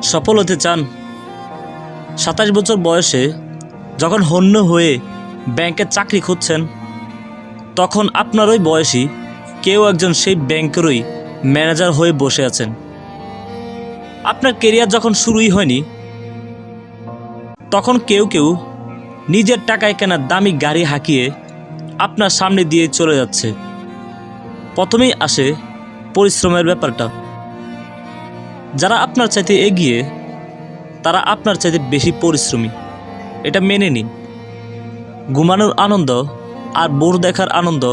সফল হতে চান? 27 বছর বয়সে যখন হন্য হয়ে ব্যাংকে চাকরি খুঁজছেন, তখন আপনারই বয়সী কেউ একজন সেই ব্যাংকেরই ম্যানেজার হয়ে বসে আছেন। আপনার কেরিয়ার যখন শুরুই হয়নি, তখন কেউ কেউ নিজের টাকায় কেনা দামি গাড়ি হাঁকিয়ে আপনার সামনে দিয়ে চলে যাচ্ছে। প্রথমেই আসে পরিশ্রমের ব্যাপারটা। যারা আপনার চাইতে এগিয়ে, তারা আপনার চাইতে বেশি পরিশ্রমী, এটা মেনে নিন। ঘুমানোর আনন্দ আর বোর দেখার আনন্দ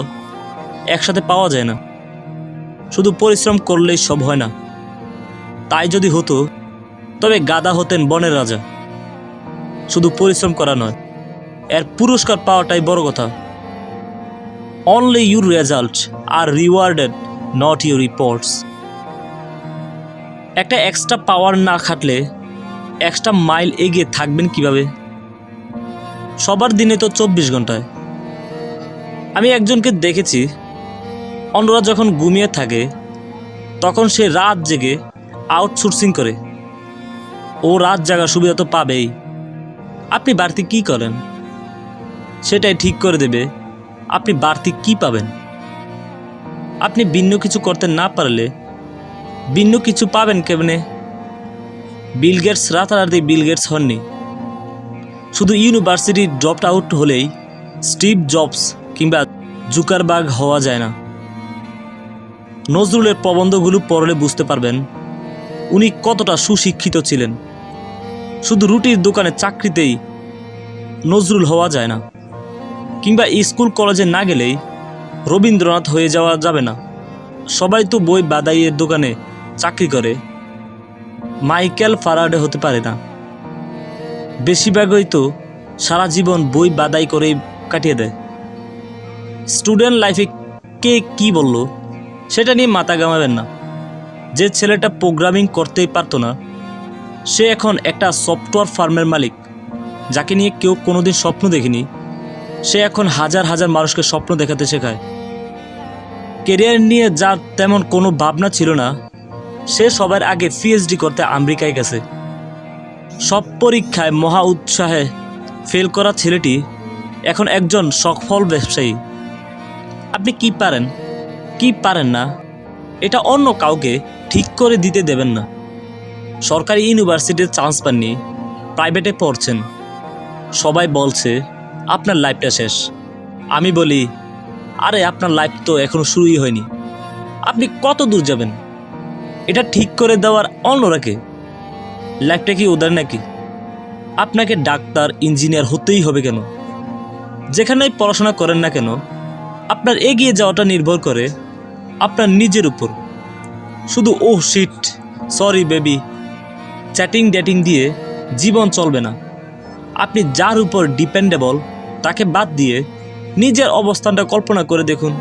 একসাথে পাওয়া যায় না। শুধু পরিশ্রম করলেই সব হয় না। তাই যদি হতো, তবে গাধা হতেন বনের রাজা। শুধু পরিশ্রম করা নয়, এর পুরস্কার পাওয়াটাই বড় কথা। Only your result R rewarded, not your reports. একটা এক্সট্রা পাওয়ার না খাটলে এক্সট্রা মাইল এগিয়ে থাকবেন কিভাবে? সবার দিনে তো 24 ঘন্টায়। আমি একজনকে দেখেছি, অন্যরা যখন ঘুমিয়ে থাকে তখন সে রাত জেগে আউটসোর্সিং করে। ও রাত জাগার সুবিধা তো পাবেই। আপনি বাড়তি কি করেন, সেটাই ঠিক করে দেবে আপনি বাড়তি কি পাবেন। আপনি ভিন্ন কিছু করতে না পারলে ভিন্ন কিছু পাবেন কেমনে? বিল গেটস রাতারাতি বিল গেটস হননি। শুধু ইউনিভার্সিটি ড্রপ আউট হলেই স্টিভ জবস কিংবা জুকারবার্গ হওয়া যায় না। নজরুলের প্রবন্ধগুলো পড়লে বুঝতে পারবেন উনি কতটা সুশিক্ষিত ছিলেন। শুধু রুটির দোকানে চাকরিতেই নজরুল হওয়া যায় না, কিংবা স্কুল কলেজে না গেলেই রবীন্দ্রনাথ হয়ে যাওয়া যাবে না। সবাই তো বই বাদাইয়ের দোকানে চাকরি করে, মাইকেল ফারাডে হতে পারে না। বেশিরভাগই তো সারা জীবন বই বাদাই করেই কাটিয়ে দেয়। স্টুডেন্ট লাইফে কে কি বলল সেটা নিয়ে মাথা ঘামাবেন না। যে ছেলেটা প্রোগ্রামিং করতেই পারতো না, সে এখন একটা সফটওয়্যার ফার্মের মালিক। যাকে নিয়ে কেউ কোনোদিন স্বপ্ন দেখেনি, সে এখন হাজার হাজার মানুষকে স্বপ্ন দেখাতে শেখায়। কেরিয়ার নিয়ে যার তেমন কোনো ভাবনা ছিল না, সে সবার আগে পিএইচডি করতে আমেরিকায় গেছে। সব পরীক্ষায় মহা উৎসাহে ফেল করা ছেলেটি এখন একজন সফল ব্যবসায়ী। আপনি কি পারেন, কি পারেন না, এটা অন্য কাউকে ঠিক করে দিতে দেবেন না। সরকারি ইউনিভার্সিটির চান্স পাননি, প্রাইভেটে পড়ছেন, সবাই বলছে আপনার লাইফটা শেষ। আমি বলি, আরে আপনার লাইফ তো এখনো শুরুই হয়নি। আপনি কত দূর যাবেন এটা ঠিক করে দেওয়ার অন্যরা কে? লাইফটা কি ওদের নাকি? আপনাকে ডাক্তার ইঞ্জিনিয়ার হতেই হবে কেন? যেখানেই পড়াশোনা করেন না কেন, আপনার এগিয়ে যাওয়াটা নির্ভর করে আপনার নিজের উপর। শুধু oh shit, sorry baby, chatting dating দিয়ে জীবন চলবে না। আপনি যার উপর ডিপেন্ডেবল তাকে বাদ দিয়ে নিজের অবস্থানটা কল্পনা করে দেখুন।